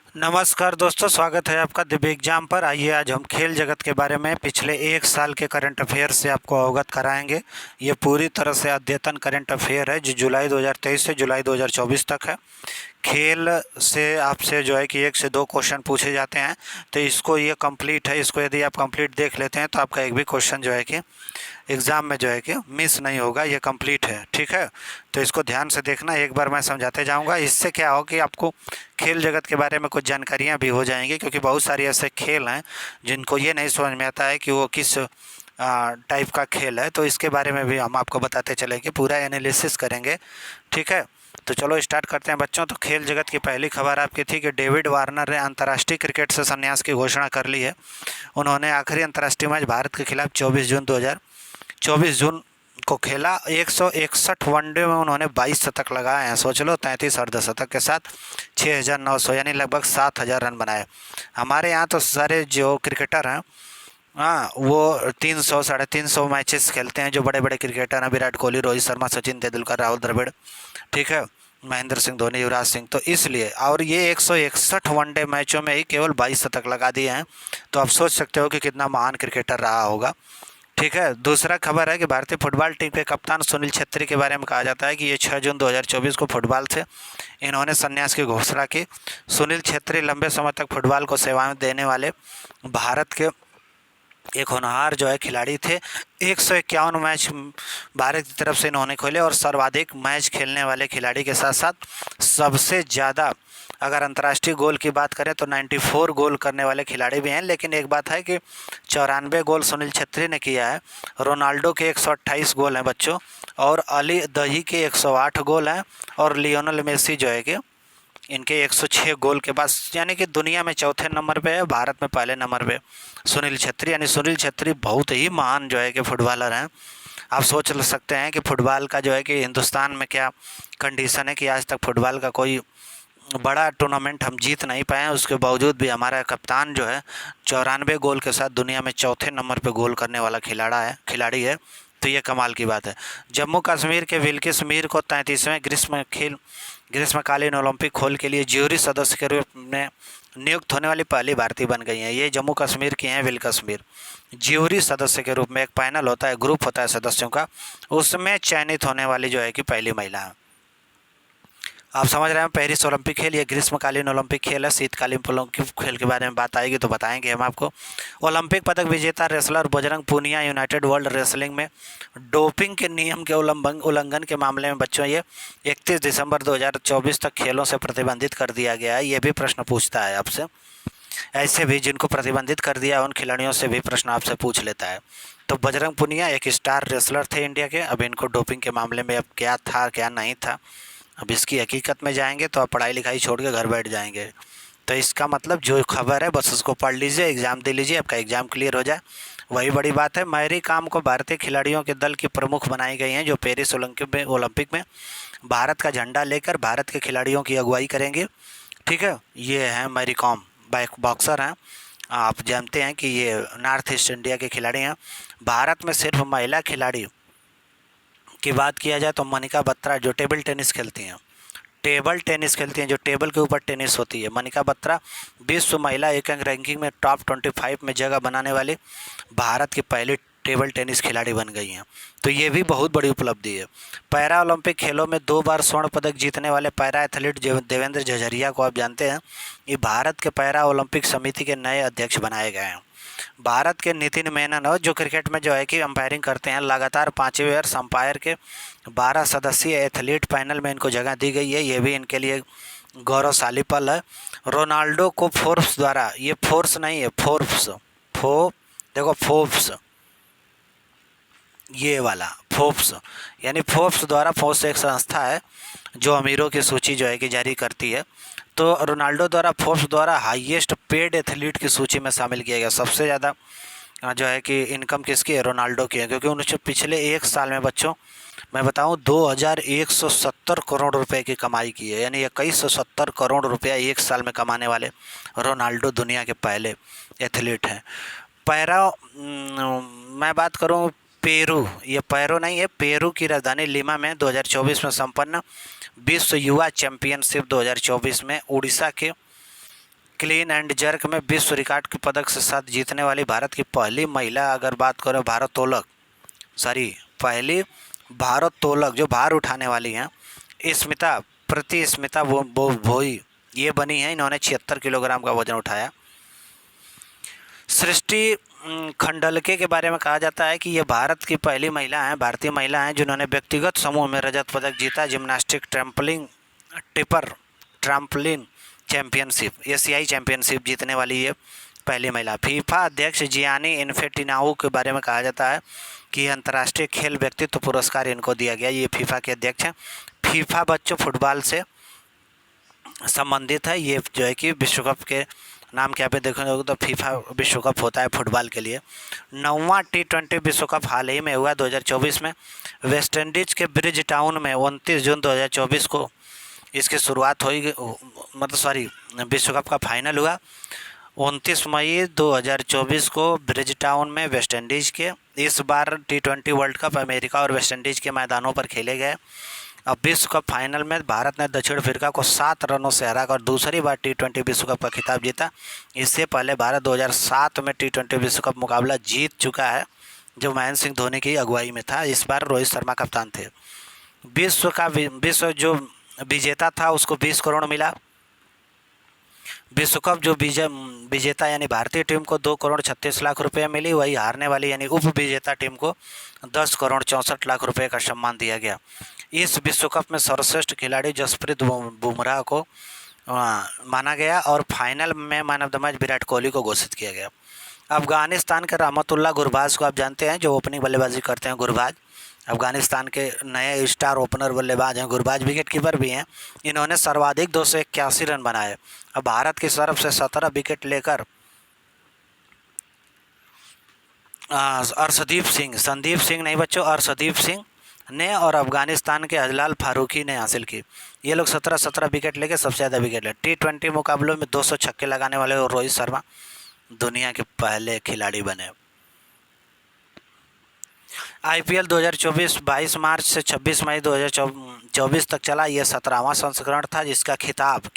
नमस्कार दोस्तों, स्वागत है आपका दिव्य एग्जाम पर। आइए आज हम खेल जगत के बारे में पिछले एक साल के करंट अफेयर से आपको अवगत कराएंगे। ये पूरी तरह से अद्यतन करंट अफेयर है जो जुलाई 2023 से जुलाई 2024 तक है। खेल से आपसे जो है कि 1 से 2 क्वेश्चन पूछे जाते हैं, तो इसको ये कंप्लीट है। इसको यदि आप कंप्लीट देख लेते हैं तो आपका एक भी क्वेश्चन जो है कि एग्ज़ाम में जो है कि मिस नहीं होगा, ये कंप्लीट है। ठीक है, तो इसको ध्यान से देखना, एक बार मैं समझाते जाऊंगा। इससे क्या हो कि आपको खेल जगत के बारे में कुछ जानकारियाँ भी हो जाएंगी, क्योंकि बहुत सारे ऐसे खेल हैं जिनको ये नहीं समझ में आता है कि वो किस टाइप का खेल है। तो इसके बारे में भी हम आपको बताते चलेंगे, पूरा एनालिसिस करेंगे। ठीक है, तो चलो स्टार्ट करते हैं बच्चों। तो खेल जगत की पहली खबर आपकी थी कि डेविड वार्नर ने अंतर्राष्ट्रीय क्रिकेट से संन्यास की घोषणा कर ली है। उन्होंने आखिरी अंतर्राष्ट्रीय मैच भारत के खिलाफ 24 जून को खेला। 161 वनडे में उन्होंने 22 शतक लगाए हैं, सोच लो। 33 अर्धशतक के साथ 6,900 यानी लगभग 7,000 रन बनाए। हमारे यहाँ तो सारे जो क्रिकेटर हैं, हाँ, वो 300 350 मैचेस खेलते हैं। जो बड़े बड़े क्रिकेटर हैं, विराट कोहली, रोहित शर्मा, सचिन तेंदुलकर, राहुल द्रविड़, ठीक है, महेंद्र सिंह धोनी, युवराज सिंह, तो इसलिए। और ये 161 वनडे मैचों में ही केवल 22 शतक लगा दिए हैं। तो आप सोच सकते हो कि कितना महान क्रिकेटर रहा होगा। ठीक है, दूसरा खबर है कि भारतीय फुटबॉल टीम के कप्तान सुनील छेत्री के बारे में कहा जाता है कि ये 6 जून 2024 को फुटबॉल से इन्होंने संन्यास की घोषणा की। सुनील छेत्री लंबे समय तक फुटबॉल को सेवाएं देने वाले भारत के एक होनहार जो है खिलाड़ी थे। 151 मैच भारत की तरफ से इन्होंने खोले और सर्वाधिक मैच खेलने वाले खिलाड़ी के साथ साथ सबसे ज़्यादा अगर अंतर्राष्ट्रीय गोल की बात करें तो 94 गोल करने वाले खिलाड़ी भी हैं। लेकिन एक बात है कि 94 गोल सुनील छेत्री ने किया है। रोनाल्डो के 128 गोल हैं बच्चों, और अली दही के 108 गोल हैं, और लियोनल मेसी जो है कि इनके 106 गोल के पास, यानी कि दुनिया में चौथे नंबर पे है, भारत में पहले नंबर पे सुनील छेत्री। यानी सुनील छेत्री बहुत ही महान जो है कि फुटबॉलर हैं। आप सोच सकते हैं कि फुटबॉल का जो है कि हिंदुस्तान में क्या कंडीशन है कि आज तक फुटबॉल का कोई बड़ा टूर्नामेंट हम जीत नहीं पाए हैं। उसके बावजूद भी हमारा कप्तान जो है 94 गोल के साथ दुनिया में चौथे नंबर पे गोल करने वाला खिलाड़ी है। तो ये कमाल की बात है। जम्मू कश्मीर के विल्किस मीर को 33वें ग्रीष्मकालीन ओलंपिक खेल के लिए ज्यूरी सदस्य के रूप में नियुक्त होने वाली पहली भारतीय बन गई हैं। ये जम्मू कश्मीर की हैं विल्किस मीर। ज्यूरी सदस्य के रूप में एक पैनल होता है, ग्रुप होता है सदस्यों का, उसमें चयनित होने वाली जो है कि पहली महिला है। आप समझ रहे हैं, पेरिस ओलंपिक खेल ये ग्रीष्मकालीन ओलंपिक खेल है। शीतकालीन ओलंपिक खेल के बारे में बात आएगी तो बताएंगे हम आपको। ओलंपिक पदक विजेता wrestler Bajrang Punia United World Wrestling में डोपिंग के नियम के उल्लंघन के मामले में बच्चों ये 31 दिसंबर 2024 तक खेलों से प्रतिबंधित कर दिया गया है। ये भी प्रश्न पूछता है आपसे। ऐसे भी जिनको प्रतिबंधित कर दिया उन खिलाड़ियों से भी प्रश्न आपसे पूछ लेता है। तो बजरंग पूनिया एक स्टार रेसलर थे इंडिया के। अब इनको डोपिंग के मामले में अब क्या था क्या नहीं था, अब इसकी हकीकत में जाएंगे तो आप पढ़ाई लिखाई छोड़ के घर बैठ जाएंगे। तो इसका मतलब जो खबर है बस उसको पढ़ लीजिए, एग्ज़ाम दे लीजिए, आपका एग्ज़ाम क्लियर हो जाए, वही बड़ी बात है। मैरी कॉम को भारतीय खिलाड़ियों के दल की प्रमुख बनाई गई हैं, जो पेरिस ओलंपिक में भारत का झंडा लेकर भारत के खिलाड़ियों की अगुवाई करेंगे। ठीक है, ये हैं मैरी कॉम, बॉक्सर हैं। आप जानते हैं कि ये नॉर्थ ईस्ट इंडिया के खिलाड़ी हैं। भारत में सिर्फ महिला खिलाड़ी की बात किया जाए तो मनिका बत्रा जो टेबल टेनिस खेलती हैं, जो टेबल के ऊपर टेनिस होती है, मनिका बत्रा विश्व महिला एकांक रैंकिंग में टॉप 25 में जगह बनाने वाली भारत की पहली टेबल टेनिस खिलाड़ी बन गई हैं। तो ये भी बहुत बड़ी उपलब्धि है। पैरा ओलंपिक खेलों में 2 बार स्वर्ण पदक जीतने वाले पैरा एथलीट देवेंद्र झझरिया को आप जानते हैं, ये भारत के पैरा ओलंपिक समिति के नए अध्यक्ष बनाए गए हैं। भारत के नितिन मेनन और जो क्रिकेट में जो है कि अंपायरिंग करते हैं, लगातार 5वें वर्ष अंपायर के 12 सदस्यीय एथलीट पैनल में इनको जगह दी गई है। ये भी इनके लिए गौरवशाली पल है। रोनाल्डो को फोर्ब्स द्वारा, ये फोर्स नहीं है, फोर्ब्स, ये वाला फोर्ब्स, यानी फोर्ब्स द्वारा, फोर्ब्स एक संस्था है जो अमीरों की सूची जो है कि जारी करती है। तो रोनाल्डो द्वारा फोर्ब्स द्वारा हाईएस्ट पेड एथलीट की सूची में शामिल किया गया। सबसे ज़्यादा जो है कि इनकम किसकी है, रोनाल्डो की है, क्योंकि उन्होंने पिछले एक साल में बच्चों मैं बताऊं 2170 करोड़ रुपए की कमाई की है। यानी 2170 करोड़ रुपया एक साल में कमाने वाले रोनाल्डो दुनिया के पहले एथलीट हैं। मैं बात करूं पेरू, ये पेरू नहीं है, पेरू की राजधानी लिमा में 2024 में संपन्न विश्व युवा चैंपियनशिप 2024 में उड़ीसा के क्लीन एंड जर्क में विश्व रिकॉर्ड के पदक से साथ जीतने वाली भारत की पहली महिला, अगर बात करें पहली भारोत्तोलक जो भार उठाने वाली हैं, स्मिता भोई ये बनी है। इन्होंने 76 किलोग्राम का वजन उठाया। सृष्टि खंडलके के बारे में कहा जाता है कि ये भारत की पहली महिला हैं, भारतीय महिला हैं जिन्होंने व्यक्तिगत समूह में रजत पदक जीता। जिम्नास्टिक ट्रैम्पलिन चैंपियनशिप, एशियाई चैंपियनशिप जीतने वाली ये पहली महिला। फीफा अध्यक्ष जियानी इन्फेंटिनो के बारे में कहा जाता है कि अंतर्राष्ट्रीय खेल व्यक्तित्व पुरस्कार इनको दिया गया। ये फीफा के अध्यक्ष हैं। फीफा बच्चों फुटबॉल से संबंधित है। ये जो है कि विश्व कप के नाम क्या पे देखोगे तो फीफा विश्व कप होता है फुटबॉल के लिए। 9वां T20 विश्व कप हाल ही में हुआ 2024 में। वेस्ट इंडीज़ के ब्रिज टाउन में 29 जून 2024 को इसकी शुरुआत हुई, विश्व कप का फाइनल हुआ। 29 मई 2024 को ब्रिज टाउन में वेस्ट इंडीज़ के। इस बार T20 वर्ल्ड कप अमेरिका और वेस्ट इंडीज़ के मैदानों पर खेले गए। अब विश्व कप फाइनल में भारत ने दक्षिण अफ्रीका को 7 रनों से हराकर दूसरी बार T20 विश्व कप का खिताब जीता। इससे पहले भारत 2007 में T20 विश्व कप मुकाबला जीत चुका है, जो महेंद्र सिंह धोनी की अगुवाई में था। इस बार रोहित शर्मा कप्तान थे। विश्व जो विजेता था उसको 20 करोड़ मिला। विश्व कप जो विजेता यानी भारतीय टीम को 2 करोड़ 36 लाख रुपये मिली। वही हारने वाली यानी उप विजेता टीम को 10 करोड़ 64 लाख रुपये का सम्मान दिया गया। इस विश्व कप में सर्वश्रेष्ठ खिलाड़ी जसप्रीत बुमराह को माना गया और फाइनल में man of the match Virat Kohli को घोषित किया गया। अफगानिस्तान के रहमतुल्लाह गुरबाज को आप जानते हैं, जो ओपनिंग बल्लेबाजी करते हैं। गुरबाज अफगानिस्तान के नए स्टार ओपनर बल्लेबाज हैं। गुरबाज विकेट कीपर भी हैं। इन्होंने सर्वाधिक 281 रन बनाए। अब भारत की तरफ से 17 विकेट लेकर संदीप सिंह नहीं बच्चों, अर्शदीप सिंह ने और अफगानिस्तान के हजलाल फारूकी ने हासिल की। ये लोग 17 विकेट लेके सबसे ज़्यादा विकेट ले। T20 मुकाबलों में 200 छक्के लगाने वाले और रोहित शर्मा दुनिया के पहले खिलाड़ी बने। IPL 2024 22 मार्च से 26 मई 2024 तक चला। यह 17वां संस्करण था, जिसका खिताब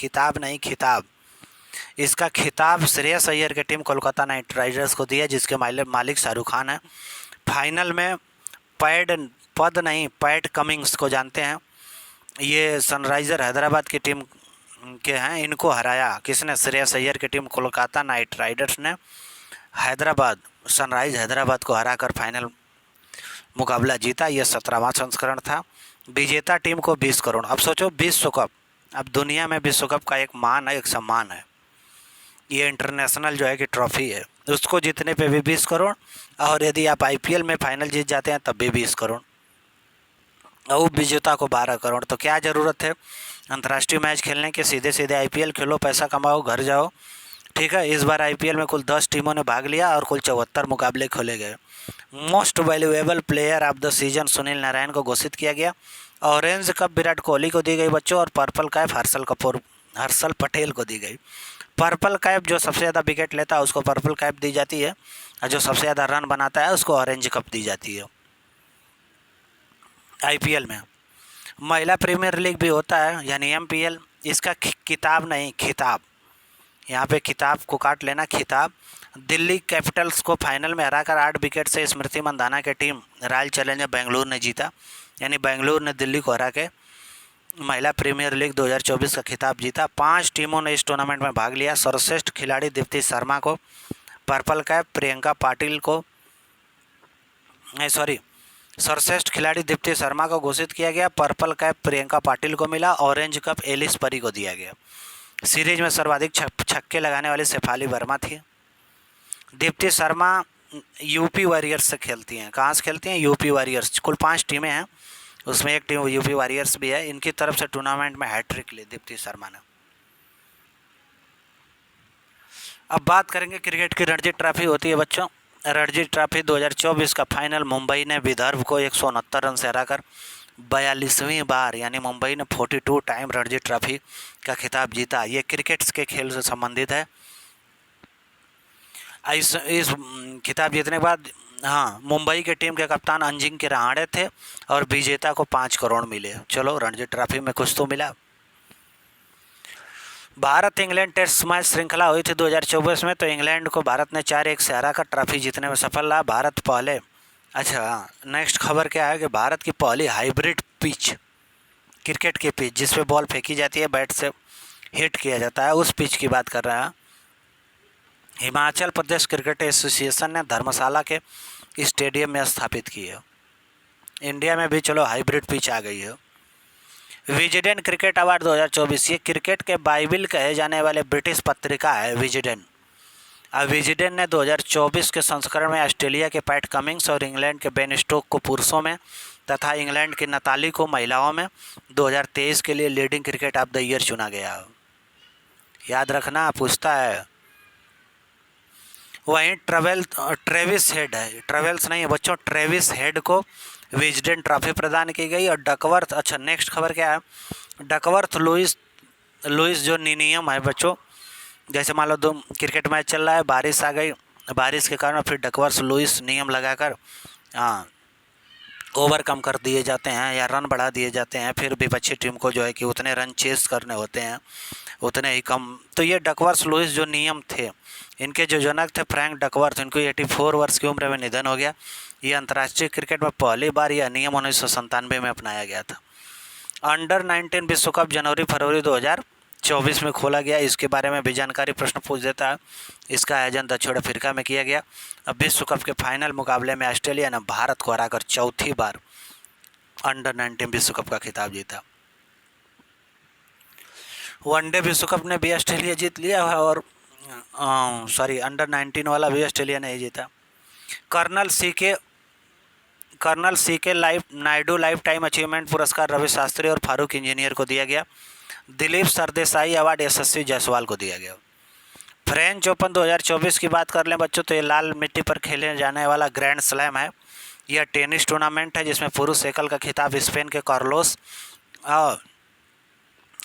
इसका खिताब श्रेयस अय्यर की टीम कोलकाता नाइट राइडर्स को दिया, जिसके मालिक शाहरुख खान है। फाइनल में पैट कमिंग्स को जानते हैं, ये सनराइजर हैदराबाद की टीम के हैं। इनको हराया किसने? श्रेयस अय्यर की टीम कोलकाता नाइट राइडर्स ने सनराइज हैदराबाद को हराकर फाइनल मुकाबला जीता। यह 17वां संस्करण था। विजेता टीम को 20 करोड़। अब सोचो विश्व कप, अब दुनिया में विश्व कप का एक सम्मान है। ये इंटरनेशनल जो है कि ट्रॉफी है, उसको जीतने पे भी 20 करोड़, और यदि आप IPL में फाइनल जीत जाते हैं तब भी 20 करोड़, और विजेता को 12 करोड़। तो क्या ज़रूरत है अंतर्राष्ट्रीय मैच खेलने के? सीधे IPL खेलो, पैसा कमाओ, घर जाओ। ठीक है। इस बार IPL में कुल 10 टीमों ने भाग लिया और कुल 74 मुकाबले खोले गए। Most valuable player of the season Sunil Narayan को घोषित किया गया। ऑरेंज कप विराट कोहली को दी गई बच्चों, और पर्पल कैप हर्षल पटेल को दी गई। पर्पल कैप जो सबसे ज़्यादा विकेट लेता है उसको पर्पल कैप दी जाती है, और जो सबसे ज़्यादा रन बनाता है उसको ऑरेंज कप दी जाती है। IPL में महिला प्रीमियर लीग भी होता है, यानी MPL। इसका किताब नहीं, खिताब, यहाँ पे किताब को काट लेना, खिताब। दिल्ली कैपिटल्स को फाइनल में हराकर 8 विकेट से स्मृति मंदाना की टीम रॉयल चैलेंजर बेंगलुरु ने जीता, यानी बेंगलुरु ने दिल्ली को हरा के महिला प्रीमियर लीग 2024 का खिताब जीता। 5 टीमों ने इस टूर्नामेंट में भाग लिया। सर्वश्रेष्ठ खिलाड़ी दीप्ति शर्मा को पर्पल कैप, सर्वश्रेष्ठ खिलाड़ी दीप्ति शर्मा को घोषित किया गया। पर्पल कैप प्रियंका पाटिल को मिला। ऑरेंज कप एलिस परी को दिया गया। सीरीज में सर्वाधिक छक्के लगाने वाली शेफाली वर्मा थी। दीप्ति शर्मा यूपी वॉरियर्स से खेलती हैं। कहाँ से खेलती हैं? UP warriors. कुल 5 टीमें हैं, उसमें एक टीम यूपी वॉरियर्स भी है। इनकी तरफ से टूर्नामेंट में हैट्रिक ली दीप्ति शर्मा ने। अब बात करेंगे क्रिकेट की रणजी ट्रॉफी होती है बच्चों। रणजी ट्रॉफी 2024 का फाइनल मुंबई ने विदर्भ को 169 रन से हराकर 42वीं बार, यानी मुंबई ने 42 टाइम रणजी ट्रॉफी का खिताब जीता। ये क्रिकेट के खेल से संबंधित है। इस खिताब जीतने के बाद मुंबई की टीम के कप्तान अजिंक्य रहाणे थे और विजेता को 5 करोड़ मिले। चलो रणजी ट्रॉफी में कुछ तो मिला। भारत इंग्लैंड टेस्ट मैच श्रृंखला हुई थी 2024 में, तो इंग्लैंड को भारत ने 4-1 से हरा कर ट्रॉफी जीतने में सफल रहा। भारत पहले, अच्छा नेक्स्ट खबर क्या है कि भारत की पहली हाइब्रिड पिच, क्रिकेट की पिच जिसपे बॉल फेंकी जाती है, बैट से हिट किया जाता है, उस पिच की बात कर रहा है। हिमाचल प्रदेश क्रिकेट एसोसिएशन ने धर्मशाला के स्टेडियम में स्थापित की है। इंडिया में भी चलो हाइब्रिड पिच आ गई है। विजडेन क्रिकेट अवार्ड 2024, ये क्रिकेट के बाइबिल कहे जाने वाले ब्रिटिश पत्रिका है विजडेन। अब विजडेन ने 2024 के संस्करण में ऑस्ट्रेलिया के पैट कमिंग्स और इंग्लैंड के बेन स्टोक को पुरुषों में तथा इंग्लैंड की नताली को महिलाओं में 2023 के लिए leading cricket of the year चुना गया। याद रखना, पूछता है। वहीं ट्रेविस हेड है, ट्रेवल्स नहीं है बच्चों, ट्रेविस हेड को विजडेन ट्रॉफी प्रदान की गई। और डकवर्थ, अच्छा नेक्स्ट खबर क्या है, डकवर्थ लुइस जो नियम है बच्चों, जैसे मान लो दो क्रिकेट मैच चल रहा है, बारिश आ गई, बारिश के कारण फिर डकवर्थ लुइस नियम लगाकर ओवर कम कर दिए जाते हैं या रन बढ़ा दिए जाते हैं, फिर विपक्षी टीम को जो है कि उतने रन चेस करने होते हैं, उतने ही कम। तो ये डकवर्थ लुइस जो नियम थे, इनके जो जनक थे फ्रैंक डकवर्थ, इनको 84 वर्ष की उम्र में निधन हो गया। ये अंतर्राष्ट्रीय क्रिकेट में पहली बार यह नियम 1997 में अपनाया गया था। अंडर 19 विश्व कप जनवरी-फरवरी 2024 में खोला गया। इसके बारे में भी जानकारी प्रश्न पूछ देता है। इसका आयोजन दक्षिण अफ्रीका में किया गया। अब विश्व कप के फाइनल मुकाबले में ऑस्ट्रेलिया ने भारत को हराकर चौथी बार अंडर 19 विश्व कप का खिताब जीता। वनडे विश्व कप ने भी ऑस्ट्रेलिया जीत लिया है, और अंडर 19 वाला भी ऑस्ट्रेलिया ने ही जीता। कर्नल सी के नायडू लाइफ टाइम अचीवमेंट पुरस्कार रवि शास्त्री और फारूक इंजीनियर को दिया गया। दिलीप सरदेसाई अवार्ड यशस्वी जायसवाल को दिया गया। फ्रेंच ओपन 2024 की बात कर लें बच्चों, तो ये लाल मिट्टी पर खेले जाने वाला ग्रैंड स्लैम है। यह टेनिस टूर्नामेंट है जिसमें पुरुष एकल का खिताब स्पेन के कार्लोस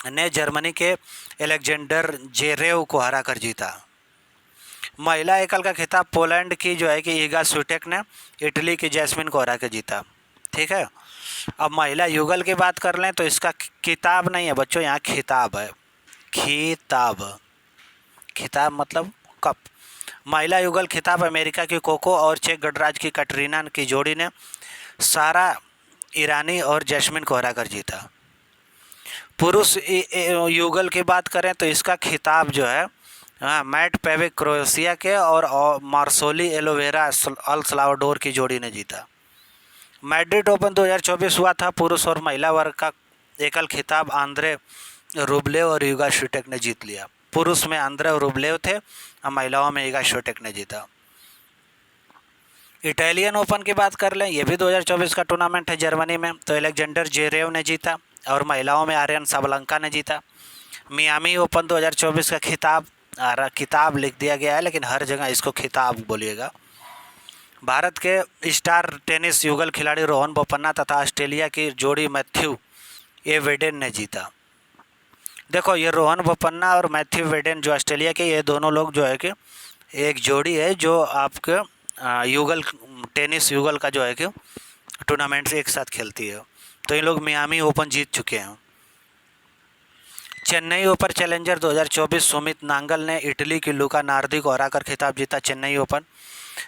ने जर्मनी के एलेक्जेंडर जेरेव को हराकर जीता। महिला एकल का खिताब पोलैंड की जो है कि ईगा स्विटेक ने इटली की जैस्मिन को हरा के जीता। ठीक है। अब महिला युगल की बात कर लें तो इसका किताब नहीं है बच्चों, यहाँ खिताब है। खिताब मतलब कप। महिला युगल खिताब अमेरिका की कोको और चेक गणराज्य की कैटरीना की जोड़ी ने सारा ईरानी और जैस्मिन को हराकर जीता। पुरुष युगल की बात करें तो इसका खिताब जो है मैट पेविक क्रोएशिया के और मार्सोली एलोवेरा अल सल्वाडोर की जोड़ी ने जीता। मैड्रिड ओपन 2024 हुआ था। पुरुष और महिला वर्ग का एकल खिताब आंद्रे रुबलेव और ईगा स्विटेक ने जीत लिया। पुरुष में आंद्रे रुबलेव थे और महिलाओं में ईगा स्विटेक ने जीता। इटालियन ओपन की बात कर लें, यह भी 2024 का टूर्नामेंट है जर्मनी में, तो एलेक्जेंडर जेरेव ने जीता और महिलाओं में आर्यन साबलंका ने जीता। मियामी ओपन 2024 का किताब लिख दिया गया है, लेकिन हर जगह इसको खिताब बोलिएगा। भारत के स्टार टेनिस युगल खिलाड़ी रोहन बोपन्ना तथा ऑस्ट्रेलिया की जोड़ी मैथ्यू वेडेन ने जीता। देखो, ये रोहन बोपन्ना और मैथ्यू वेडेन जो ऑस्ट्रेलिया के, ये दोनों लोग जो है कि एक जोड़ी है जो आपके युगल टेनिस युगल का जो है कि टूर्नामेंट एक साथ खेलती है। तो ये लोग मियामी ओपन जीत चुके हैं। चेन्नई ओपन चैलेंजर 2024 सुमित नांगल ने इटली की लुका नार्दी को हराकर खिताब जीता। चेन्नई ओपन।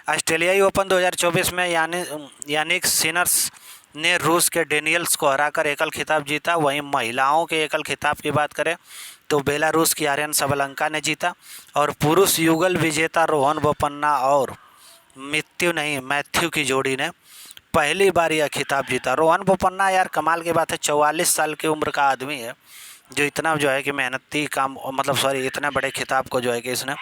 ऑस्ट्रेलियाई ओपन 2024 में यानिक सिनर्स ने रूस के डेनियल्स को हराकर एकल खिताब जीता। वहीं महिलाओं के एकल खिताब की बात करें तो बेलारूस की आर्यन सबलंका ने जीता और पुरुष युगल विजेता रोहन बोपन्ना और मैथ्यू की जोड़ी ने पहली बार यह खिताब जीता। रोहन बोपन्ना यार कमाल की बात है, 44 साल की उम्र का आदमी है जो इतना जो है कि मेहनती काम, मतलब इतने बड़े खिताब को जो है कि इसने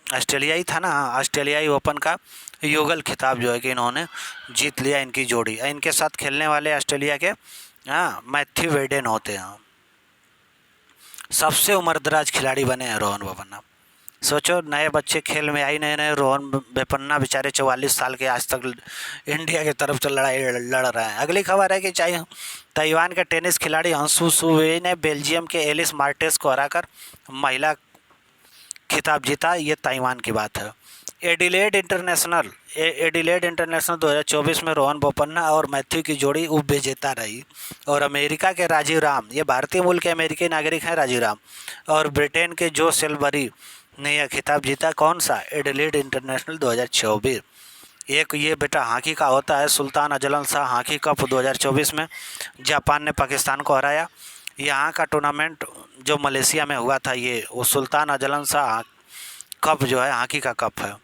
ऑस्ट्रेलियाई था ना, ऑस्ट्रेलियाई ओपन का युगल खिताब जो है कि इन्होंने जीत लिया। इनकी जोड़ी, इनके साथ खेलने वाले ऑस्ट्रेलिया के मैथ्यू वेडेन होते हैं। सबसे उम्रदराज खिलाड़ी बने हैं रोहन बोपन्ना। सोचो, नए बच्चे खेल में आई, नए रोहन बोपन्ना बेचारे 44 साल के आज तक इंडिया की तरफ से लड़ाई लड़ रहे हैं। अगली खबर है कि चाहे ताइवान के टेनिस खिलाड़ी हंसू सुवे ने बेल्जियम के एलिस मार्टेस को हराकर महिला खिताब जीता। ये ताइवान की बात है। एडिलेड इंटरनेशनल 2024 में रोहन बोपन्ना और मैथ्यू की जोड़ी उप विजेता रही। और अमेरिका के राजीव राम, ये भारतीय मूल के अमेरिकी नागरिक हैं राजीव राम, और ब्रिटेन के जो सेल्बरी ने यह खिताब जीता। कौन सा? Adelaide international 2024। एक ये बेटा हॉकी का होता है, Sultan Azlan Shah hockey cup 2024 में जापान ने पाकिस्तान को हराया। यहाँ का टूर्नामेंट जो मलेशिया में हुआ था, ये वो सुल्तान अजलन शाह कप जो है हॉकी का कप है।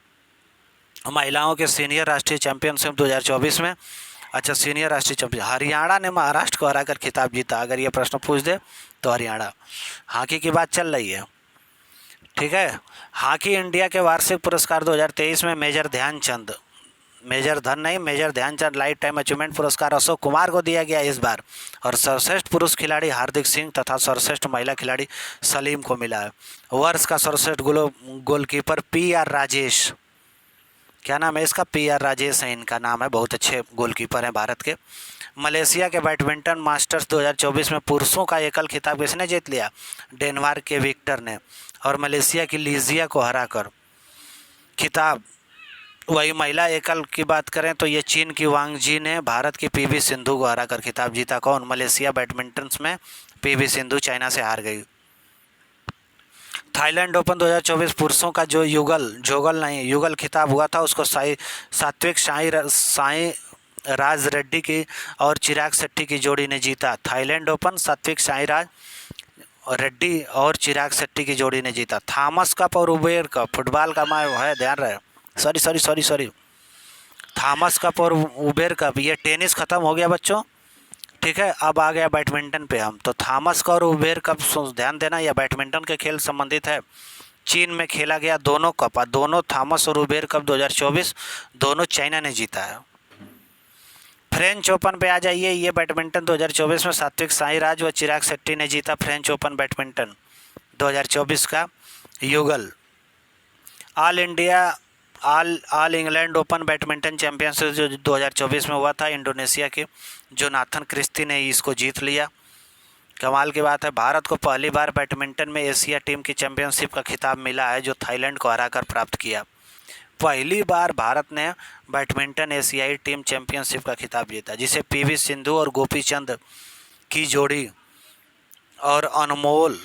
महिलाओं के सीनियर राष्ट्रीय चैंपियनशिप 2024 में, अच्छा सीनियर राष्ट्रीय चैंपियन हरियाणा ने महाराष्ट्र को हराकर खिताब जीता। अगर ये प्रश्न पूछ दे तो हरियाणा। हॉकी की बात चल रही है, ठीक है। हॉकी इंडिया के वार्षिक पुरस्कार 2023 में major Dhyan Chand, major Dhyan Chand lifetime achievement पुरस्कार अशोक कुमार को दिया गया इस बार। और सर्वश्रेष्ठ पुरुष खिलाड़ी हार्दिक सिंह तथा सर्वश्रेष्ठ महिला खिलाड़ी सलीम को मिला है। वर्ष का सर्वश्रेष्ठ गोलकीपर PR राजेश, क्या नाम है इसका? PR राजेश है इनका नाम है, बहुत अच्छे गोलकीपर हैं भारत के। मलेशिया के बैडमिंटन मास्टर्स 2024 में पुरुषों का एकल खिताब किसने जीत लिया? डेनमार्क के विक्टर ने। और मलेशिया की लीजिया को हराकर खिताब। वही महिला एकल की बात करें तो ये चीन की वांग जी ने भारत की PV सिंधु को हराकर खिताब जीता। कौन? मलेशिया बैडमिंटन में PV सिंधु चाइना से हार गई। थाईलैंड ओपन 2024 पुरुषों का जो युगल खिताब हुआ था, उसको सात्विक साई राज रेड्डी की और चिराग शेट्टी की जोड़ी ने जीता। थाईलैंड ओपन सात्विक साईराज रेड्डी और चिराग शेट्टी की जोड़ी ने जीता। थॉमस कप और उबेर कप फुटबॉल का है, ध्यान रहे, सॉरी थॉमस कप और उबेर कप, ये टेनिस ख़त्म हो गया बच्चों, ठीक है। अब आ गया बैडमिंटन पे हम। तो थॉमस कप और उबेर कप ध्यान देना, यह बैडमिंटन के खेल संबंधित है। चीन में खेला गया दोनों कप, दोनों थॉमस और उबेर कप 2024 दोनों चाइना ने जीता है। फ्रेंच ओपन पे आ जाइए, ये बैडमिंटन 2024 में सात्विक साईराज व चिराग शेट्टी ने जीता फ्रेंच ओपन बैडमिंटन 2024 का युगल। All England open badminton championship जो 2024 में हुआ था, इंडोनेशिया के जोनाथन क्रिस्टी ने इसको जीत लिया। कमाल की बात है, भारत को पहली बार बैडमिंटन में एशिया टीम की चैंपियनशिप का खिताब मिला है, जो थाईलैंड को हराकर प्राप्त किया। पहली बार भारत ने बैडमिंटन एशियाई टीम चैंपियनशिप का खिताब जीता, जिसे PV सिंधु और गोपीचंद की जोड़ी और अनमोल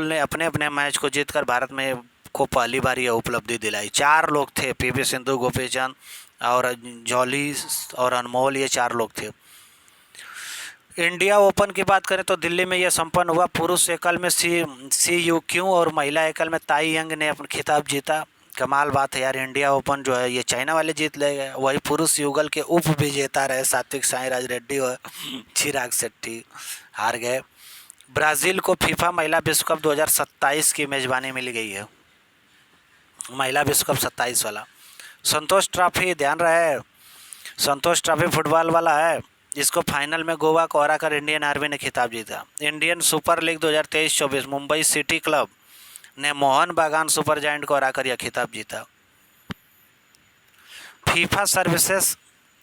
ने अपने अपने मैच को जीतकर भारत में को पहली बार यह उपलब्धि दिलाई। 4 लोग थे, PV सिंधु, गोपीचंद और जॉली और अनमोल, ये 4 लोग थे। इंडिया ओपन की बात करें तो दिल्ली में यह संपन्न हुआ। पुरुष एकल में सी यू क्यू और महिला एकल में ताई यंग ने अपना खिताब जीता। कमाल बात है यार, इंडिया ओपन जो है ये चाइना वाले जीत ले गए। वही पुरुष युगल के उप विजेता रहे सात्विक साईराज रेड्डी और चिराग शेट्टी हार गए। ब्राज़ील को फीफा महिला विश्व कप 2027 की मेज़बानी मिल गई है, महिला विश्व कप 27 वाला। संतोष ट्रॉफी, ध्यान रहे, संतोष ट्रॉफी फुटबॉल वाला है, जिसको फाइनल में गोवा को हराकर इंडियन आर्मी ने खिताब जीता। Indian super league 2023-24 Mumbai city club ने मोहन बागान सुपर जायंट को हराकर यह खिताब जीता। फीफा सर्विसेज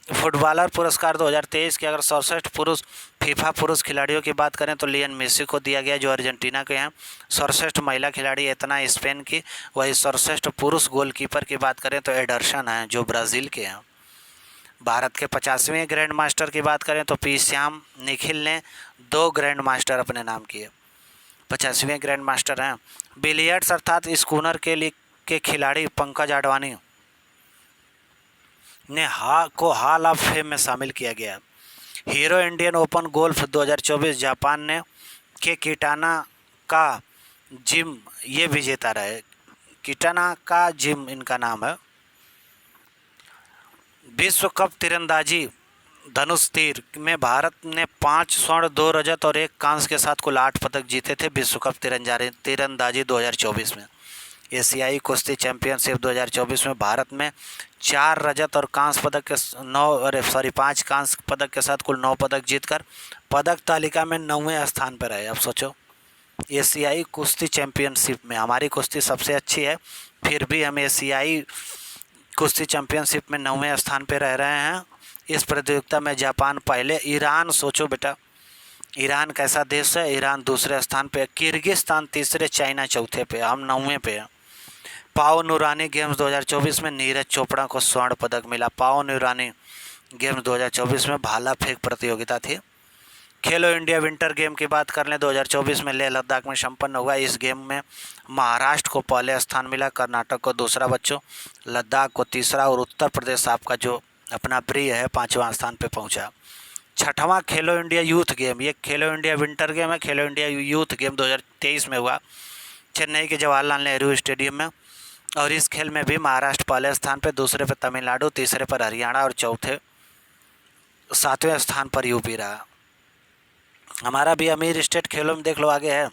फुटबॉलर पुरस्कार 2023 के अगर सर्वश्रेष्ठ पुरुष फीफा पुरुष खिलाड़ियों की बात करें तो लियन मेसी को दिया गया, जो अर्जेंटीना के हैं। सर्वश्रेष्ठ महिला खिलाड़ी एतना स्पेन की। वही सर्वश्रेष्ठ पुरुष गोलकीपर की बात करें तो एडरसन हैं, जो ब्राज़ील के हैं। भारत के 50वें ग्रैंड मास्टर की बात करें तो P श्याम निखिल ने 2 ग्रैंड मास्टर अपने नाम किए, 50वें ग्रैंड मास्टर हैं। बिलियर्ड्स अर्थात स्कूनर के खिलाड़ी पंकज आडवाणी ने हॉल ऑफ फेम में शामिल किया गया। Hero Indian open golf 2024 Japan ने के किटाना का जिम ये विजेता रहे। किटाना का जिम इनका नाम है। विश्व कप तीरंदाजी धनुष तीर में भारत ने 5 स्वर्ण 2 रजत और 1 कांस्य के साथ कुल 8 पदक जीते थे विश्व कप तीरंदाजी 2024 में। एशियाई कुश्ती चैंपियनशिप 2024 में भारत में 4 रजत और कांस्य पदक के 5 कांस्य पदक के साथ कुल 9 पदक जीतकर पदक तालिका में 9वें स्थान पर रहे। अब सोचो, एशियाई कुश्ती चैंपियनशिप में हमारी कुश्ती सबसे अच्छी है, फिर भी हम एशियाई कुश्ती चैंपियनशिप में 9वें स्थान पर रह रहे हैं। इस प्रतियोगिता में जापान पहले, ईरान, सोचो बेटा ईरान कैसा देश है, ईरान दूसरे स्थान पे, किर्गिस्तान तीसरे, चाइना चौथे पे, हम 9वें पे हैं। पाओ नूरानी गेम्स 2024 में नीरज चोपड़ा को स्वर्ण पदक मिला। पाओ नूरानी गेम्स 2024 में भाला फेंक प्रतियोगिता थी। खेलो इंडिया विंटर गेम की बात कर लें, 2024 में लेह लद्दाख में संपन्न हुआ। इस गेम में महाराष्ट्र को पहले स्थान मिला, कर्नाटक को दूसरा बच्चों, लद्दाख को तीसरा और उत्तर प्रदेश आपका जो अपना प्रिय है 5वां स्थान पे पहुंचा। छठवां खेलो इंडिया यूथ गेम, ये खेलो इंडिया विंटर गेम है, खेलो इंडिया यूथ गेम 2023 में हुआ चेन्नई के जवाहरलाल नेहरू स्टेडियम में। और इस खेल में भी महाराष्ट्र पहले स्थान पे, दूसरे पर तमिलनाडु, तीसरे पर हरियाणा और चौथे 7वें स्थान पर यूपी रहा। हमारा भी अमीर स्टेट खेलों में देख लो आगे है।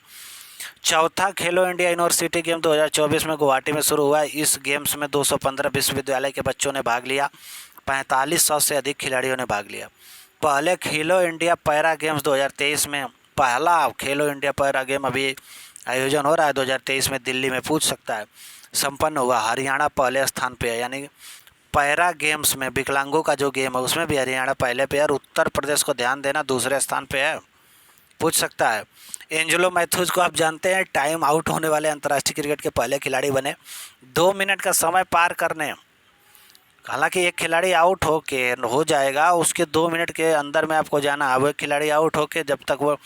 चौथा खेलो इंडिया यूनिवर्सिटी गेम 2024 में गुवाहाटी में शुरू हुआ। इस गेम्स में 215 विश्वविद्यालय के बच्चों ने भाग लिया, 4500 से अधिक खिलाड़ियों ने भाग लिया। पहले खेलो इंडिया पैरा गेम्स 2023 में, पहला खेलो इंडिया पैरा गेम अभी आयोजन हो रहा है 2023 में, दिल्ली में, पूछ सकता है, संपन्न हुआ। हरियाणा पहले स्थान पे है, यानी पैरा गेम्स में विकलांगों का जो गेम है उसमें भी हरियाणा पहले पे है। और उत्तर प्रदेश को ध्यान देना दूसरे स्थान पे है, पूछ सकता है। एंजेलो मैथ्यूज को आप जानते हैं, टाइम आउट होने वाले अंतर्राष्ट्रीय क्रिकेट के पहले खिलाड़ी बने 2 मिनट का समय पार करने। हालांकि एक खिलाड़ी आउट हो जाएगा, उसके 2 मिनट के अंदर में आपको जाना है। वो खिलाड़ी आउट होके जब तक वो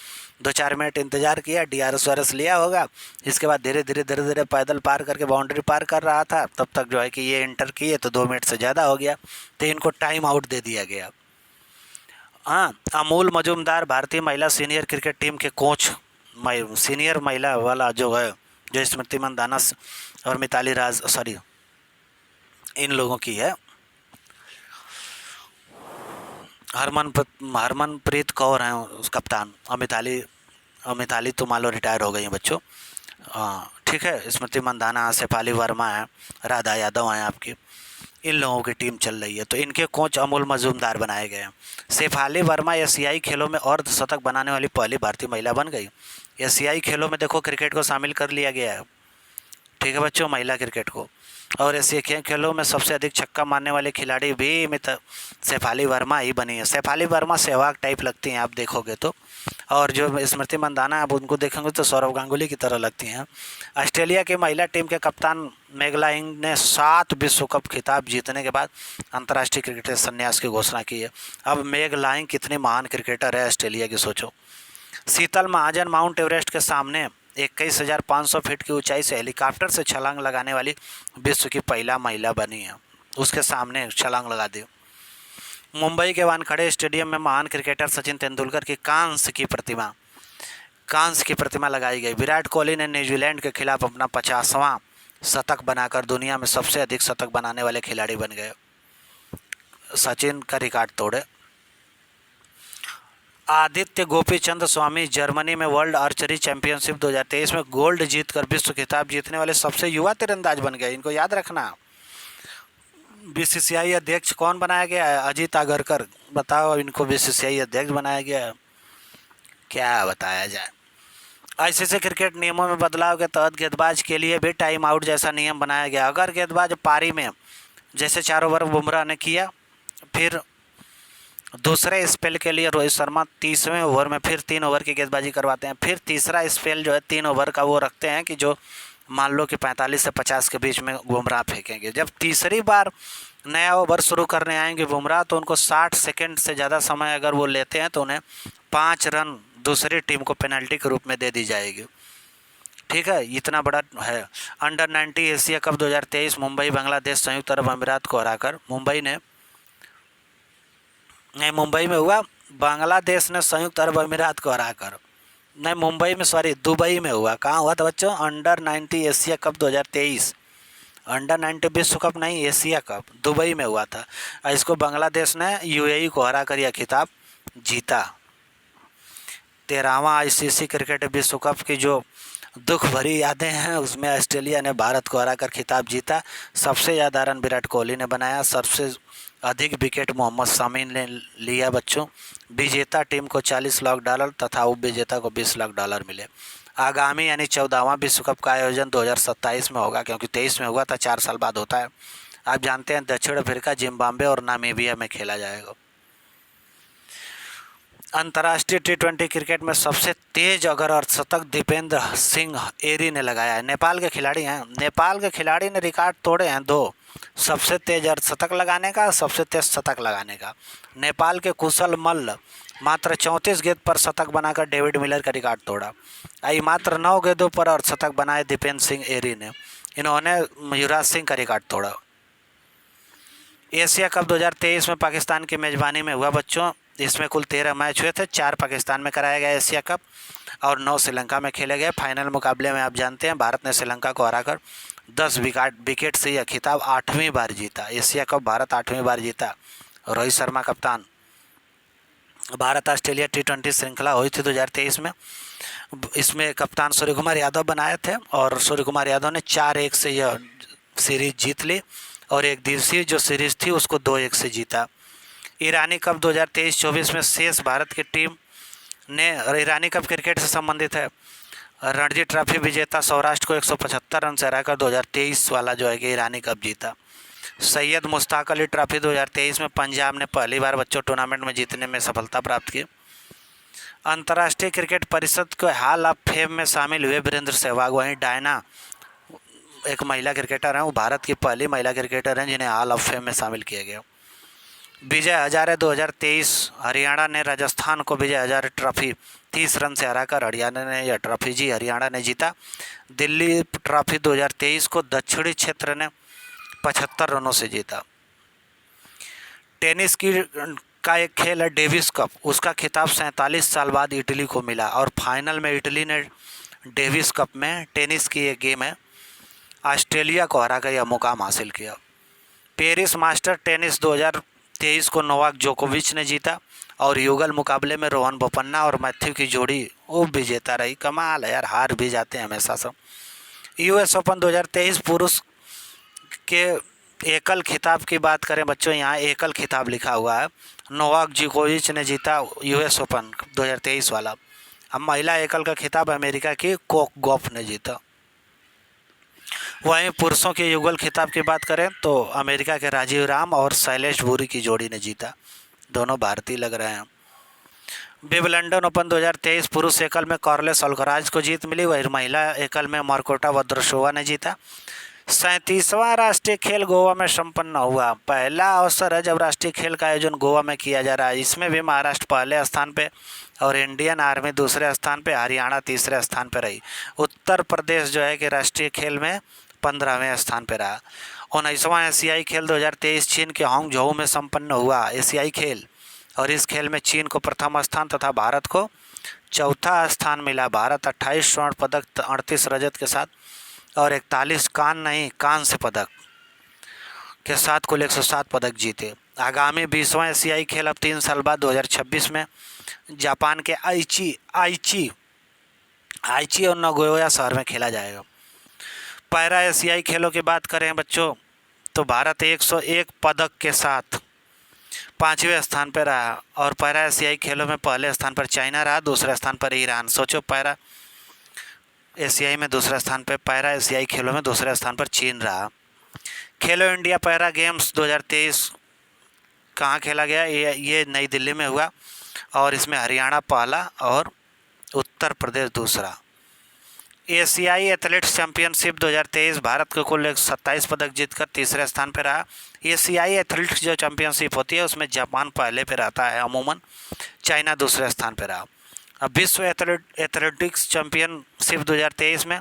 2-4 मिनट इंतजार किया, DRS वारस लिया होगा, इसके बाद धीरे धीरे पैदल पार करके बाउंड्री पार कर रहा था, तब तक जो है कि ये एंटर किए तो 2 मिनट से ज़्यादा हो गया, तो इनको टाइम आउट दे दिया गया। हाँ, अमूल मजूमदार भारतीय महिला सीनियर क्रिकेट टीम के कोच, सीनियर महिला वाला जो है, जो स्मृति मंदाना और मिताली राज, सॉरी, इन लोगों की है। हरमनप्रीत कौर हैं उस कप्तान, और मिताली तो मान लो रिटायर हो गई हैं बच्चों। ठीक है, स्मृति मंदाना, शेफाली वर्मा है, राधा यादव हैं आपकी, इन लोगों की टीम चल रही है। तो इनके कोच अमूल मजूमदार बनाए गए हैं। शेफाली वर्मा एशियाई खेलों में अर्धशतक बनाने वाली पहली भारतीय महिला बन गई। एशियाई खेलों में देखो क्रिकेट को शामिल कर लिया गया है, ठीक है बच्चों, महिला क्रिकेट को। और एशियाई खेलों में सबसे अधिक छक्का मारने वाले खिलाड़ी भी शेफाली वर्मा ही बनी है। शेफाली वर्मा सहवाग टाइप लगती हैं आप देखोगे तो, और जो स्मृति मंदाना आप उनको देखेंगे तो सौरव गांगुली की तरह लगती हैं। ऑस्ट्रेलिया की महिला टीम के कप्तान मेग लाइंग ने 7 विश्व कप खिताब जीतने के बाद अंतर्राष्ट्रीय क्रिकेट से संन्यास की घोषणा की है। अब मेग लाइंग कितनी महान क्रिकेटर है ऑस्ट्रेलिया की, सोचो। शीतल महाजन माउंट एवरेस्ट के सामने 21,500 फीट की ऊंचाई से हेलीकॉप्टर से छलांग लगाने वाली विश्व की पहला महिला बनी है, उसके सामने छलांग लगा दी। मुंबई के वानखेड़े स्टेडियम में महान क्रिकेटर सचिन तेंदुलकर की कांस्य की प्रतिमा लगाई गई। विराट कोहली ने न्यूजीलैंड के खिलाफ अपना 50वां शतक बनाकर दुनिया में सबसे अधिक शतक बनाने वाले खिलाड़ी बन गए, सचिन का रिकॉर्ड तोड़े। आदित्य गोपीचंद स्वामी जर्मनी में वर्ल्ड आर्चरी चैंपियनशिप 2023 में गोल्ड जीतकर विश्व खिताब जीतने वाले सबसे युवा तीरंदाज बन गए। इनको याद रखना। BCCI अध्यक्ष कौन बनाया गया है? अजीत आगरकर। बताओ, इनको BCCI अध्यक्ष बनाया गया है, क्या बताया जाए। ICC क्रिकेट नियमों में बदलाव के तहत गेंदबाज के लिए भी टाइम आउट जैसा नियम बनाया गया। अगर गेंदबाज पारी में जैसे 4 ओवर बुमराह ने किया, फिर दूसरे स्पेल के लिए रोहित शर्मा 30वें ओवर में फिर 3 ओवर की गेंदबाजी करवाते हैं। फिर तीसरा स्पेल जो है 3 ओवर का वो रखते हैं कि जो मान लो कि 45 से 50 के बीच में बुमराह फेंकेंगे। जब तीसरी बार नया ओवर शुरू करने आएंगे बुमराह, तो उनको 60 सेकंड से ज़्यादा समय अगर वो लेते हैं तो उन्हें 5 रन दूसरी टीम को पेनल्टी के रूप में दे दी जाएगी। ठीक है, इतना बड़ा है। Under 90 Asia cup 2023 Mumbai Bangladesh संयुक्त अरब अमीरात को हराकर मुंबई में हुआ। बांग्लादेश ने संयुक्त अरब अमीरात को हराकर, दुबई में हुआ। कहाँ हुआ था बच्चों? Under 90 Asia cup 2023। अंडर 90 विश्व कप नहीं, एशिया कप दुबई में हुआ था। इसको बांग्लादेश ने UAE को हराकर यह खिताब जीता। 13वां ICC क्रिकेट विश्व कप की जो दुख भरी यादें हैं, उसमें ऑस्ट्रेलिया ने भारत को हराकर खिताब जीता। सबसे ज़्यादा रन विराट कोहली ने बनाया, सबसे अधिक विकेट मोहम्मद शमी ने लिया बच्चों। विजेता टीम को $40 लाख तथा उप विजेता को $20 लाख मिले। आगामी यानी 14वां विश्व कप का आयोजन 2027 में होगा, क्योंकि 23 में हुआ था, 4 साल बाद होता है। आप जानते हैं दक्षिण अफ्रीका, जिम्बाब्वे और नामीबिया में खेला जाएगा। अंतर्राष्ट्रीय T20 क्रिकेट में सबसे तेज अगर अर्धशतक दीपेंद्र सिंह एरी ने लगाया है। नेपाल के खिलाड़ी हैं। नेपाल के खिलाड़ी ने रिकॉर्ड तोड़े हैं दो, सबसे तेज अर्धशतक लगाने का, सबसे तेज शतक लगाने का। नेपाल के कुशल मल्ल मात्र 34 गेंद पर शतक बनाकर डेविड मिलर का रिकॉर्ड तोड़ा। आई मात्र 9 गेंदों पर अर्धशतक बनाए दीपेंद्र सिंह एरी ने। इन्होंने युवराज सिंह का रिकॉर्ड तोड़ा। एशिया कप 2023 में पाकिस्तान की मेज़बानी में हुआ बच्चों। इसमें कुल 13 मैच हुए थे, 4 पाकिस्तान में कराया गया एशिया कप और 9 श्रीलंका में खेले गए। फाइनल मुकाबले में आप जानते हैं भारत ने श्रीलंका को हराकर 10 विकेट से यह खिताब 8वीं बार जीता। एशिया कप भारत 8वीं बार जीता। रोहित शर्मा कप्तान। भारत ऑस्ट्रेलिया T20 श्रृंखला हुई थी 2023 में। इसमें कप्तान सूर्य कुमार यादव बनाए थे और सूर्य कुमार यादव ने 4-1 से यह सीरीज जीत ली और एक दिवसीय जो सीरीज थी उसको 2-1 से जीता। ईरानी कप 2023-24 में शेष भारत की टीम ने, ईरानी कप क्रिकेट से संबंधित है, रणजी ट्रॉफी विजेता सौराष्ट्र को 175 रन से हराकर 2023 वाला जो है कि ईरानी कप जीता। सैयद मुश्ताक अली ट्रॉफी 2023 में पंजाब ने पहली बार बच्चों टूर्नामेंट में जीतने में सफलता प्राप्त की। अंतर्राष्ट्रीय क्रिकेट परिषद के हॉल ऑफ फेम में शामिल हुए वीरेंद्र सहवाग। वहीं डायना एक महिला क्रिकेटर हैं, वो भारत की पहली महिला क्रिकेटर हैं जिन्हें हॉल ऑफ फेम में शामिल किया गया। विजय हजारे 2023, हरियाणा ने राजस्थान को विजय हजारे ट्रॉफी 30 रन से हराकर हरियाणा ने यह ट्रॉफी हरियाणा ने जीता। दिल्ली ट्रॉफी 2023 को दक्षिणी क्षेत्र ने 75 रनों से जीता। टेनिस का एक खेल है डेविस कप। उसका खिताब 47 साल बाद इटली को मिला और फाइनल में इटली ने डेविस कप में, टेनिस की एक गेम है, ऑस्ट्रेलिया को हराकर यह मुकाम हासिल किया। पेरिस मास्टर टेनिस 2023 को नोवाक जोकोविच ने जीता और युगल मुकाबले में रोहन बोपन्ना और मैथ्यू की जोड़ी वो विजेता रही। कमाल है यार, हार भी जाते हैं हमेशा सब। यूएस ओपन 2023 पुरुष के एकल खिताब की बात करें बच्चों, यहाँ एकल खिताब लिखा हुआ है। नोवाक जोकोविच ने जीता यूएस ओपन 2023 वाला। अब महिला एकल का खिताब अमेरिका की कोक गॉफ ने जीता। वहीं पुरुषों के युगल खिताब की बात करें तो अमेरिका के राजीव राम और शैलेश भूरी की जोड़ी ने जीता। दोनों भारतीय लग रहे हैं। विंबलडन ओपन 2023 पुरुष एकल में कार्लोस अल्कराज को जीत मिली। वहीं महिला एकल में मार्कोटा वोद्रोसोवा ने जीता। 37वां राष्ट्रीय खेल गोवा में संपन्न हुआ। पहला अवसर है जब राष्ट्रीय खेल का आयोजन गोवा में किया जा रहा है। इसमें भी महाराष्ट्र पहले स्थान पे और इंडियन आर्मी दूसरे स्थान पे, हरियाणा तीसरे स्थान पे रही। उत्तर प्रदेश जो है कि राष्ट्रीय खेल में 15वें स्थान पे रहा। 19वां एशियाई खेल 2023 चीन के हांगझोउ में संपन्न हुआ एशियाई खेल और इस खेल में चीन को प्रथम स्थान तथा भारत को चौथा स्थान मिला। भारत 28 स्वर्ण पदक, 38 रजत के साथ और 41 कांस्य पदक के साथ कुल 107 पदक जीते। आगामी 20वां एशियाई खेल अब 3 साल बाद 2026 में जापान के आइची और नगोया शहर में खेला जाएगा। पैरा एशियाई खेलों की बात करें बच्चों तो भारत 101 पदक के साथ 5वें स्थान पर रहा और पैरा एशियाई खेलों में पहले स्थान पर चाइना रहा, दूसरे स्थान पर ईरान। सोचो, पैरा एशियाई में दूसरे स्थान पर, पैरा एशियाई खेलों में दूसरे स्थान पर चीन रहा। खेलो इंडिया पैरा गेम्स 2023 कहाँ खेला गया? ये नई दिल्ली में हुआ और इसमें हरियाणा पहला और उत्तर प्रदेश दूसरा। एशियाई एथलेटिक्स चैंपियनशिप 2023 भारत को कुल 27 पदक जीतकर तीसरे स्थान पर रहा। एशियाई एथलेटिक्स जो चैंपियनशिप होती है उसमें जापान पहले पे रहता है अमूमन, चाइना दूसरे स्थान पर रहा। अब विश्व एथलेटिक्स चैंपियनशिप 2023 में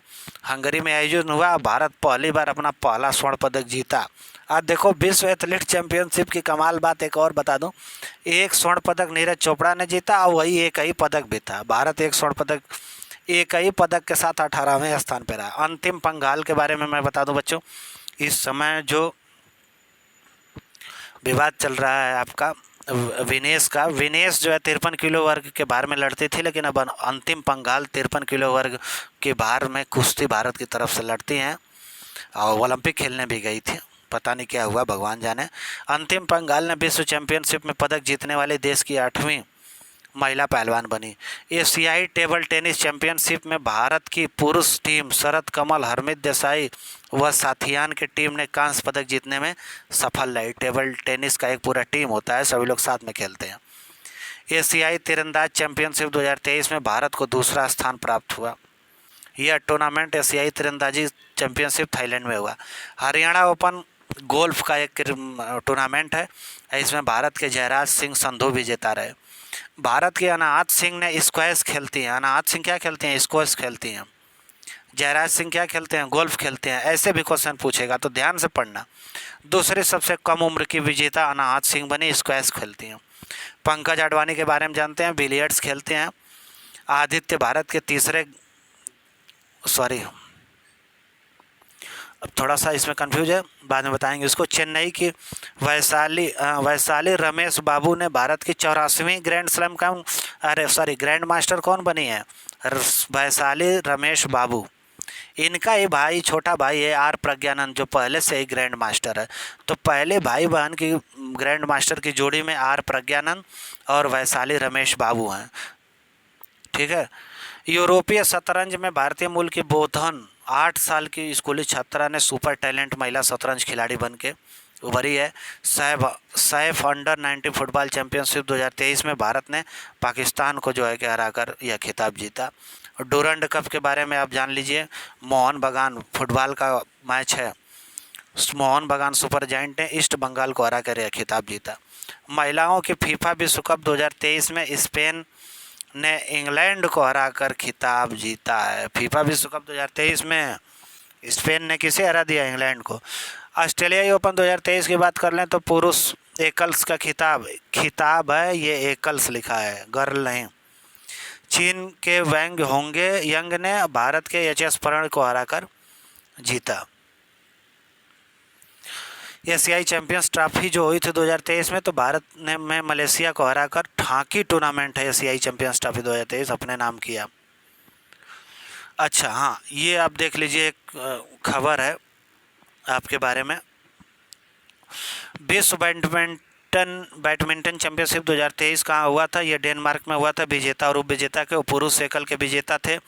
हंगरी में आयोजन हुआ। भारत पहली बार अपना पहला स्वर्ण पदक जीता। आज देखो, विश्व एथलेटिक्स चैंपियनशिप की कमाल बात एक और बता दूं, एक स्वर्ण पदक नीरज चोपड़ा ने जीता और वही एक ही पदक भी था। भारत एक स्वर्ण पदक, एक ही पदक के साथ 18वें स्थान पर रहा। अंतिम पंघाल के बारे में मैं बता दूं बच्चों, इस समय जो विवाद चल रहा है आपका विनेश का, विनेश जो है 53 किलो वर्ग के भार में लड़ती थी, लेकिन अब अंतिम पंघाल 53 किलो वर्ग के भार में कुश्ती भारत की तरफ से लड़ती हैं और ओलंपिक खेलने भी गई थी। पता नहीं क्या हुआ, भगवान जाने। अंतिम पंघाल ने विश्व चैंपियनशिप में पदक जीतने वाले देश की 8वीं महिला पहलवान बनी। एशियाई टेबल टेनिस चैंपियनशिप में भारत की पुरुष टीम शरद कमल, हरमीत देसाई व साथियान की टीम ने कांस्य पदक जीतने में सफल रही। टेबल टेनिस का एक पूरा टीम होता है, सभी लोग साथ में खेलते हैं। एशियाई तीरंदाज चैंपियनशिप 2023 में भारत को दूसरा स्थान प्राप्त हुआ। यह टूर्नामेंट एशियाई तीरंदाजी चैंपियनशिप थाईलैंड में हुआ। हरियाणा ओपन गोल्फ का एक टूर्नामेंट है, इसमें भारत के जयराज सिंह संधू विजेता रहे। भारत के अनाहत सिंह ने स्क्वैश खेलती हैं। अनाहत सिंह क्या खेलती हैं? स्क्वैश खेलती हैं। जयराज सिंह क्या खेलते हैं? गोल्फ खेलते हैं। ऐसे भी क्वेश्चन पूछेगा तो ध्यान से पढ़ना। दूसरी सबसे कम उम्र की विजेता अनाहत सिंह बनी, स्क्वैश खेलती हैं। पंकज अडवाणी के बारे में जानते हैं, बिलियर्ड्स खेलते हैं। आदित्य भारत के तीसरे, अब थोड़ा सा इसमें कंफ्यूज है, बाद में बताएंगे उसको। चेन्नई की वैशाली रमेश बाबू ने भारत की 84वीं ग्रैंड स्लैम ग्रैंड मास्टर कौन बनी है? वैशाली रमेश बाबू। इनका ही भाई, छोटा भाई है आर प्रज्ञानंद, जो पहले से ही ग्रैंड मास्टर है। तो पहले भाई बहन की ग्रैंड मास्टर की जोड़ी में आर प्रज्ञानंद और वैशाली रमेश बाबू हैं। ठीक है। यूरोपीय शतरंज में भारतीय मूल की बोधन 8 साल की स्कूली छात्रा ने सुपर टैलेंट महिला शतरंज खिलाड़ी बन के उभरी है। सैफ अंडर 19 फुटबॉल चैंपियनशिप 2023 में भारत ने पाकिस्तान को जो है कि हराकर यह खिताब जीता। डूरंड कप के बारे में आप जान लीजिए। मोहन बगान फुटबॉल का मैच है। मोहन बगान सुपर जायंट ने ईस्ट बंगाल को हरा कर यह खिताब जीता। महिलाओं की फीफा विश्व कप 2023 में स्पेन ने इंग्लैंड को हराकर खिताब जीता है। फीफा विश्व कप 2023 में स्पेन ने किसे हरा दिया? इंग्लैंड को। ऑस्ट्रेलियाई ओपन 2023 की बात कर लें तो पुरुष एकल्स का खिताब है, ये एकल्स लिखा है, गर्ल नहीं। चीन के वैंग होंगे यंग ने भारत के एचएस प्रणय को हराकर जीता। एशियाई चैंपियंस ट्रॉफी जो हुई थी 2023 में, तो भारत ने में मलेशिया को हराकर हॉकी टूर्नामेंट है एशियाई चैंपियंस ट्रॉफी 2023 अपने नाम किया। अच्छा हाँ, ये आप देख लीजिए, एक खबर है आपके बारे में। विश्व बैडमिंटन चैंपियनशिप 2023 कहाँ हुआ था? ये डेनमार्क में हुआ था। विजेता और उपविजेता के पुरुष एकल के विजेता थे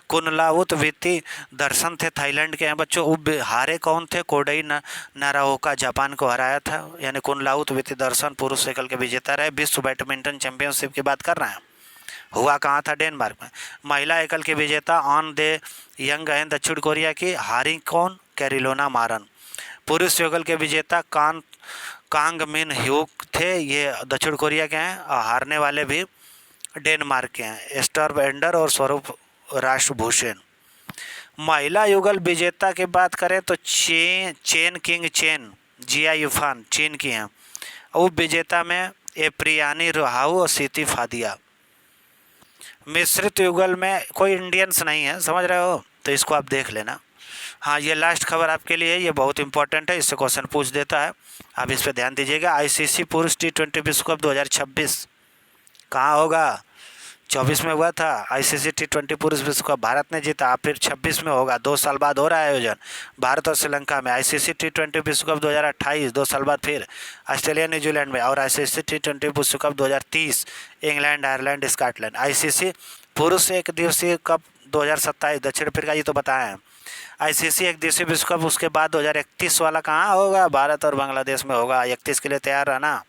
कुनलाउत वित्तिदर्शन थे, थाईलैंड के हैं बच्चों। हारे कौन थे? कोडई नाराओका जापान को हराया था, यानी कुनलाउत वित्तिदर्शन पुरुष एकल के विजेता रहे। विश्व बैडमिंटन चैंपियनशिप की बात कर रहे हैं, हुआ कहाँ था? डेनमार्क में। महिला एकल के विजेता ऑन दे यंग हैं दक्षिण कोरिया की, हारी कौन? Carolina Marin. पुरुष युगल के विजेता कांग मिन ह्यूक थे, ये दक्षिण कोरिया के हैं, और हारने वाले भी डेनमार्क के हैं, एस्टर वेंडर और स्वरूप राष्ट्रभूषण। महिला युगल विजेता की बात करें तो चेन जिया यूफान चीन की हैं। उप विजेता में एप्रियानी रोहाऊ और सीती फादिया। मिश्रित युगल में कोई इंडियंस नहीं है, समझ रहे हो? तो इसको आप देख लेना। हाँ, ये लास्ट खबर आपके लिए है, ये बहुत इंपॉर्टेंट है, इससे क्वेश्चन पूछ देता है, आप इस पर ध्यान दीजिएगा। आईसीसी पुरुष T20 विश्व कप 2026 कहाँ होगा? 24 में हुआ था आईसीसी T20 पुरुष विश्व कप, भारत ने जीता। फिर 26 में होगा, 2 साल बाद हो रहा है आयोजन भारत और श्रीलंका में। आईसीसी T20 विश्व कप 2028 2 साल बाद फिर ऑस्ट्रेलिया न्यूजीलैंड में। और आईसीसी T20 विश्व cup 2030 England Ireland Scotland. ICC पुरुष एक दिवसीय कप 2027 दक्षिण अफ्रीका, ये तो बताएं। आईसीसी एक दिवसीय विश्व कप उसके बाद 2031 वाला कहाँ होगा? भारत और बांग्लादेश में होगा। 31 के लिए तैयार रहना।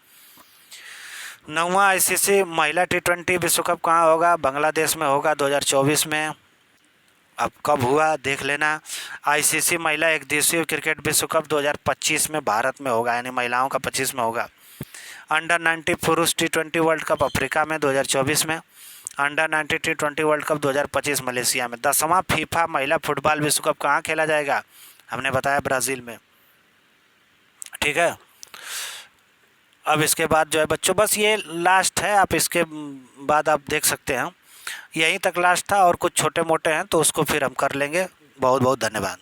9वां आईसीसी महिला T20 विश्व कप कहाँ होगा? बांग्लादेश में होगा 2024 में। अब कब हुआ देख लेना। आईसीसी महिला एक दिवसीय क्रिकेट विश्व कप 2025 में भारत में होगा, यानी महिलाओं का 25 में होगा। अंडर 90 पुरुष T20 वर्ल्ड कप अफ्रीका में 2024 में। Under 90 T20 world cup 2025 Malaysia में। 10वां फीफा महिला फुटबॉल विश्व कप कहाँ खेला जाएगा? हमने बताया ब्राज़ील में। ठीक है। अब इसके बाद जो है बच्चों, बस ये लास्ट है, आप इसके बाद आप देख सकते हैं, यहीं तक लास्ट था, और कुछ छोटे मोटे हैं तो उसको फिर हम कर लेंगे। बहुत बहुत धन्यवाद।